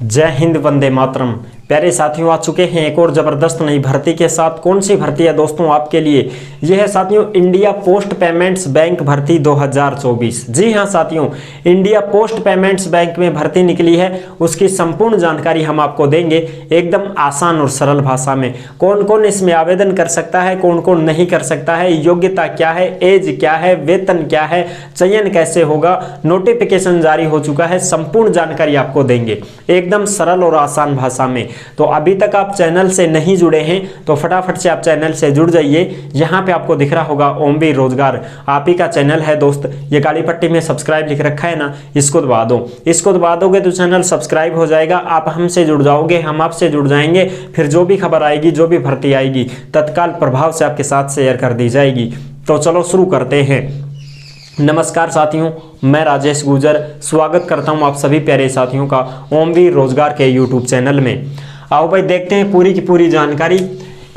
जय हिंद, वंदे मातरम। प्यारे साथियों, आ चुके हैं एक और जबरदस्त नई भर्ती के साथ। कौन सी भर्ती है दोस्तों आपके लिए? यह है साथियों इंडिया पोस्ट पेमेंट्स बैंक भर्ती 2024। जी हां साथियों, इंडिया पोस्ट पेमेंट्स बैंक में भर्ती निकली है। उसकी संपूर्ण जानकारी हम आपको देंगे एकदम आसान और सरल भाषा में। कौन कौन इसमें आवेदन कर सकता है, कौन कौन नहीं कर सकता है, योग्यता क्या है, एज क्या है, वेतन क्या है, चयन कैसे होगा, नोटिफिकेशन जारी हो चुका है, संपूर्ण जानकारी आपको देंगे एकदम सरल और आसान भाषा में। तो अभी तक आप चैनल से नहीं जुड़े हैं तो फटाफट से आप चैनल से जुड़ जाइए। यहाँ पे आपको दिख रहा होगा ओमवीर रोजगार, आप ही का चैनल है दोस्त। ये काली पट्टी में सब्सक्राइब लिख रखा है ना, इसको दबा दो। इसको दबा दोगे तो चैनल सब्सक्राइब हो जाएगा, आप हमसे जुड़ जाओगे, हम आपसे जुड़ जाएंगे। फिर जो भी खबर आएगी, जो भी भर्ती आएगी, तत्काल प्रभाव से आपके साथ शेयर कर दी जाएगी। तो चलो शुरू करते हैं। नमस्कार साथियों, मैं राजेश गुजर स्वागत करता हूं आप सभी प्यारे साथियों का ओमवीर रोजगार के यूट्यूब चैनल में। आओ भाई देखते हैं पूरी की पूरी जानकारी।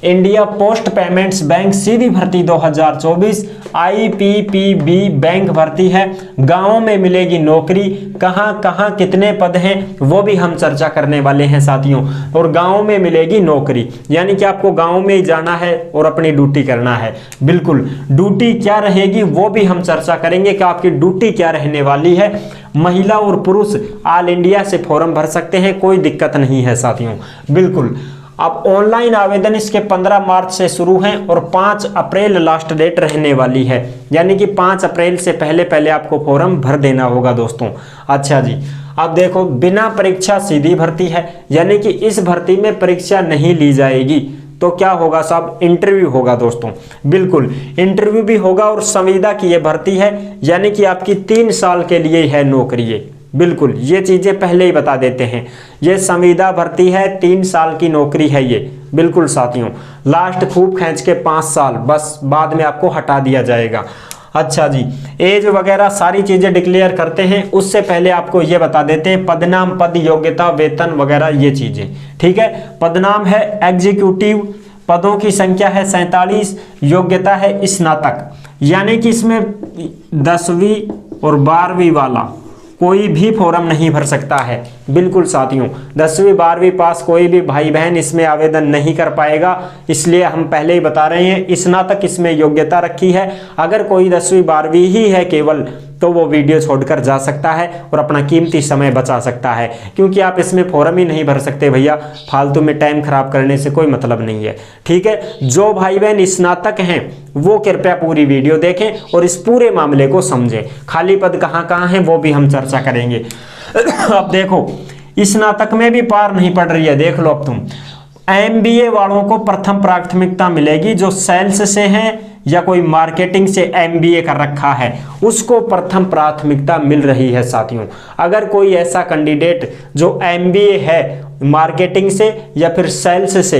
इंडिया पोस्ट पेमेंट्स बैंक सीधी भर्ती 2024 IPPB बैंक भर्ती है। गांवों में मिलेगी नौकरी, कहां कहां कितने पद हैं वो भी हम चर्चा करने वाले हैं साथियों। और गांवों में मिलेगी नौकरी यानी कि आपको गांव में ही जाना है और अपनी ड्यूटी करना है। बिल्कुल, ड्यूटी क्या रहेगी वो भी हम चर्चा करेंगे कि आपकी ड्यूटी क्या रहने वाली है। महिला और पुरुष ऑल इंडिया से फॉर्म भर सकते हैं, कोई दिक्कत नहीं है साथियों। बिल्कुल, अब ऑनलाइन आवेदन इसके 15 मार्च से शुरू है और 5 अप्रैल लास्ट डेट रहने वाली है। यानी कि 5 अप्रैल से पहले पहले आपको फॉर्म भर देना होगा दोस्तों। अच्छा जी, अब देखो बिना परीक्षा सीधी भर्ती है, यानी कि इस भर्ती में परीक्षा नहीं ली जाएगी। तो क्या होगा साहब? इंटरव्यू होगा दोस्तों। बिल्कुल, इंटरव्यू भी होगा और संविदा की ये भर्ती है, यानी कि आपकी 3 साल के लिए है नौकरी ये। बिल्कुल, ये चीजें पहले ही बता देते हैं। ये संविदा भर्ती है, 3 साल की नौकरी है ये। बिल्कुल साथियों, लास्ट खूब खींच के 5 साल, बस बाद में आपको हटा दिया जाएगा। अच्छा जी, एज वगैरह सारी चीजें डिक्लेयर करते हैं, उससे पहले आपको ये बता देते हैं पदनाम, पद, योग्यता, वेतन वगैरह ये चीजें। ठीक है, पदनाम है एग्जीक्यूटिव, पदों की संख्या है 47, योग्यता है स्नातक, यानी कि इसमें 10वीं और 12वीं वाला कोई भी फॉर्म नहीं भर सकता है। बिल्कुल साथियों, 10वीं 12वीं पास कोई भी भाई बहन इसमें आवेदन नहीं कर पाएगा, इसलिए हम पहले ही बता रहे हैं स्नातक इसमें योग्यता रखी है। अगर कोई 10वीं 12वीं ही है केवल तो वो वीडियो छोड़कर जा सकता है और अपना कीमती समय बचा सकता है, क्योंकि आप इसमें फॉर्म ही नहीं भर सकते भैया। फालतू में टाइम खराब करने से कोई मतलब नहीं है। ठीक है, जो भाई बहन स्नातक हैं वो कृपया पूरी वीडियो देखें और इस पूरे मामले को समझें। खाली पद कहाँ कहाँ हैं वो भी हम चर्चा करेंगे। अब देखो, स्नातक में भी पार नहीं पड़ रही है, देख लो अब तुम। MBA वालों को प्रथम प्राथमिकता मिलेगी, जो सेल्स से हैं या कोई मार्केटिंग से MBA कर रखा है उसको प्रथम प्राथमिकता मिल रही है साथियों। अगर कोई ऐसा कैंडिडेट जो MBA है मार्केटिंग से या फिर सेल्स से,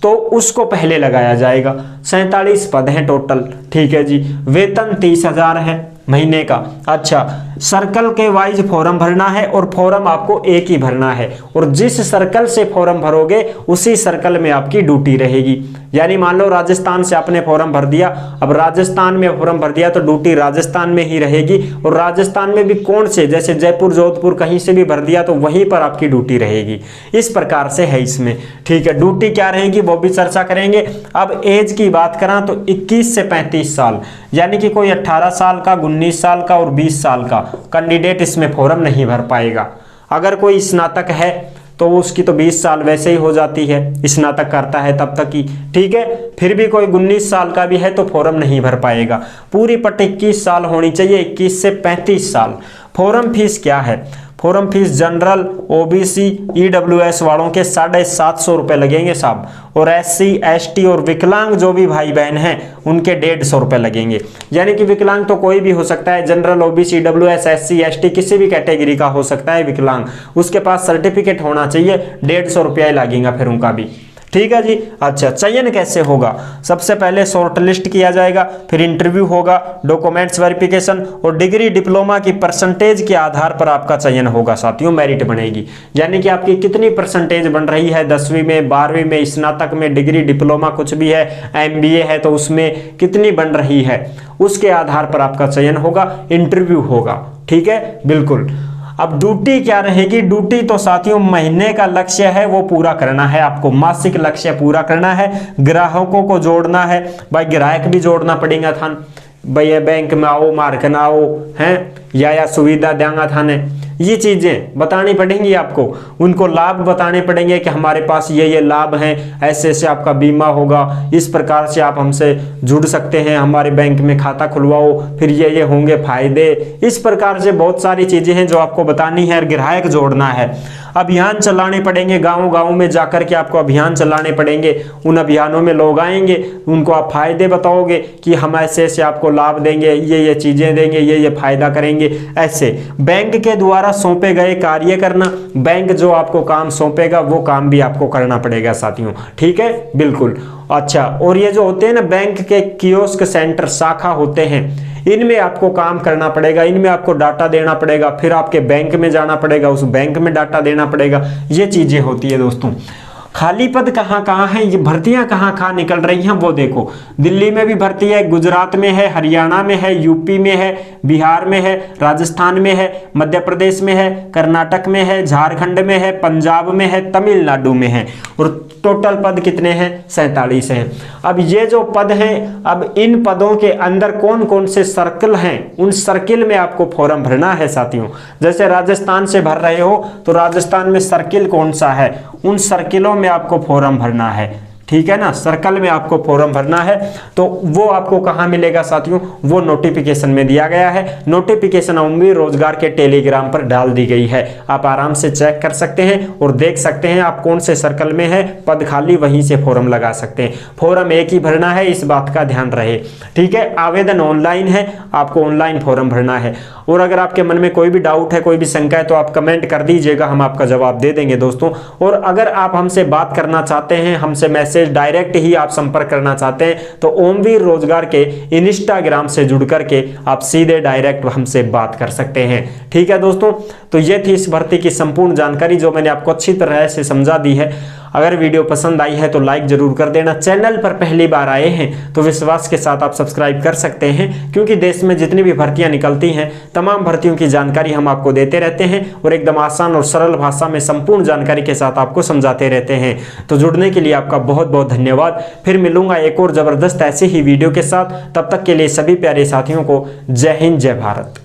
तो उसको पहले लगाया जाएगा। 47 पद हैं टोटल। ठीक है जी, वेतन 30,000 है महीने का। अच्छा, सर्कल के वाइज फॉर्म भरना है और फॉर्म आपको एक ही भरना है, और जिस सर्कल से फॉर्म भरोगे उसी सर्कल में आपकी ड्यूटी रहेगी। यानी मान लो राजस्थान से आपने फॉर्म भर दिया, अब राजस्थान में फॉर्म भर दिया तो ड्यूटी राजस्थान में ही रहेगी। और राजस्थान में भी कौन से, जैसे जयपुर, जोधपुर, कहीं से भी भर दिया तो वहीं पर आपकी ड्यूटी रहेगी। इस प्रकार से है इसमें। ठीक है, ड्यूटी क्या रहेगी वो भी चर्चा करेंगे। अब एज की बात करें तो 21 से 35 साल, यानी कि कोई 18 साल का, 19 साल का और 20 साल का कैंडिडेट इसमें फॉर्म नहीं भर पाएगा। अगर कोई स्नातक है तो उसकी तो 20 साल वैसे ही हो जाती है, स्नातक करता है तब तक ही। ठीक है, फिर भी कोई 19 साल का भी है तो फॉर्म नहीं भर पाएगा। पूरी पट 21 साल होनी चाहिए, 21 से 35 साल। फॉर्म फीस क्या है? Form fees general, OBC, EWS वालों के 750 रुपये लगेंगे साहब, और SC, ST और विकलांग जो भी भाई बहन हैं उनके 150 रुपये लगेंगे। यानी कि विकलांग तो कोई भी हो सकता है, general, OBC, EWS, SC, ST किसी भी कैटेगरी का हो सकता है विकलांग। उसके पास सर्टिफिकेट होना चाहिए, 150 रुपया ही लगेगा फिर उनका भी। ठीक है जी। अच्छा, चयन कैसे होगा? सबसे पहले शॉर्ट लिस्ट किया जाएगा, फिर इंटरव्यू होगा, डॉक्यूमेंट्स वेरिफिकेशन और डिग्री डिप्लोमा की परसेंटेज के आधार पर आपका चयन होगा साथियों, मेरिट बनेगी। यानी कि आपकी कितनी परसेंटेज बन रही है 10वीं में, 12वीं में, स्नातक में, डिग्री डिप्लोमा कुछ भी है, MBA है तो उसमें कितनी बन रही है, उसके आधार पर आपका चयन होगा, इंटरव्यू होगा। ठीक है, बिल्कुल। अब ड्यूटी क्या रहेगी? ड्यूटी तो साथियों महीने का लक्ष्य है वो पूरा करना है आपको, मासिक लक्ष्य पूरा करना है, ग्राहकों को जोड़ना है। भाई ग्राहक भी जोड़ना पड़ेगा था, भैया बैंक में आओ मार्कन आओ हैं, या सुविधा देंगे थाने, ये चीजें बतानी पड़ेंगी आपको, उनको लाभ बताने पड़ेंगे कि हमारे पास ये लाभ हैं, ऐसे ऐसे आपका बीमा होगा, इस प्रकार से आप हमसे जुड़ सकते हैं, हमारे बैंक में खाता खुलवाओ, फिर ये होंगे फायदे। इस प्रकार से बहुत सारी चीजें हैं जो आपको बतानी है और ग्राहक जोड़ना है। अभियान चलाने पड़ेंगे, गांव गांव में जाकर के आपको अभियान चलाने पड़ेंगे। उन अभियानों में लोग आएंगे, उनको आप फायदे बताओगे कि हम ऐसे ऐसे आपको लाभ देंगे, ये चीजें देंगे, ये फायदा करेंगे। ऐसे बैंक के द्वारा सौंपे गए कार्य करना, बैंक जो आपको काम सौंपेगा वो काम भी आपको करना पड़ेगा साथियों, ठीक है, बिल्कुल। अच्छा, और ये जो होते हैं ना बैंक के कियोस्क सेंटर शाखा होते हैं, इनमें आपको काम करना पड़ेगा, इनमें आपको डाटा देना पड़ेगा, फिर आपके बैंक में जाना पड़ेगा, उस बैंक में डाटा देना पड़ेगा, ये चीजें होती है दोस्तों। खाली पद कहाँ कहाँ हैं, ये भर्तियां कहाँ कहाँ निकल रही हैं वो देखो। दिल्ली में भी भर्ती है, गुजरात में है, हरियाणा में है, यूपी में है, बिहार में है, राजस्थान में है, मध्य प्रदेश में है, कर्नाटक में है, झारखंड में है, पंजाब में है, तमिलनाडु में है। और टोटल पद कितने हैं? 47 हैं। अब ये जो पद हैं, अब इन पदों के अंदर कौन कौन से सर्कल हैं, उन सर्किल में आपको फॉर्म भरना है साथियों। जैसे राजस्थान से भर रहे हो तो राजस्थान में सर्किल कौन सा है, उन सर्किलों में आपको फॉर्म भरना है, ठीक है ना, सर्कल में आपको फॉर्म भरना है। तो वो आपको कहाँ मिलेगा साथियों? वो नोटिफिकेशन में दिया गया है। नोटिफिकेशन ओमवीर रोजगार के टेलीग्राम पर डाल दी गई है, आप आराम से चेक कर सकते हैं और देख सकते हैं आप कौन से सर्कल में है पद खाली, वहीं से फॉर्म लगा सकते हैं। फॉर्म एक ही भरना है, इस बात का ध्यान रहे, ठीक है। आवेदन ऑनलाइन है, आपको ऑनलाइन फॉर्म भरना है। और अगर आपके मन में कोई भी डाउट है, कोई भी शंका है तो आप कमेंट कर दीजिएगा, हम आपका जवाब दे देंगे दोस्तों। और अगर आप हमसे बात करना चाहते हैं, हमसे मैसेज डायरेक्ट ही आप संपर्क करना चाहते हैं तो ओमवीर रोजगार के इंस्टाग्राम से जुड़ करके आप सीधे डायरेक्ट हमसे बात कर सकते हैं, ठीक है दोस्तों। तो ये थी इस भर्ती की संपूर्ण जानकारी जो मैंने आपको अच्छी तरह से समझा दी है। अगर वीडियो पसंद आई है तो लाइक जरूर कर देना। चैनल पर पहली बार आए हैं तो विश्वास के साथ आप सब्सक्राइब कर सकते हैं, क्योंकि देश में जितनी भी भर्तियां निकलती हैं तमाम भर्तियों की जानकारी हम आपको देते रहते हैं और एकदम आसान और सरल भाषा में संपूर्ण जानकारी के साथ आपको समझाते रहते हैं। तो जुड़ने के लिए आपका बहुत बहुत धन्यवाद। फिर मिलूंगा एक और जबरदस्त ऐसे ही वीडियो के साथ, तब तक के लिए सभी प्यारे साथियों को जय हिंद, जय भारत।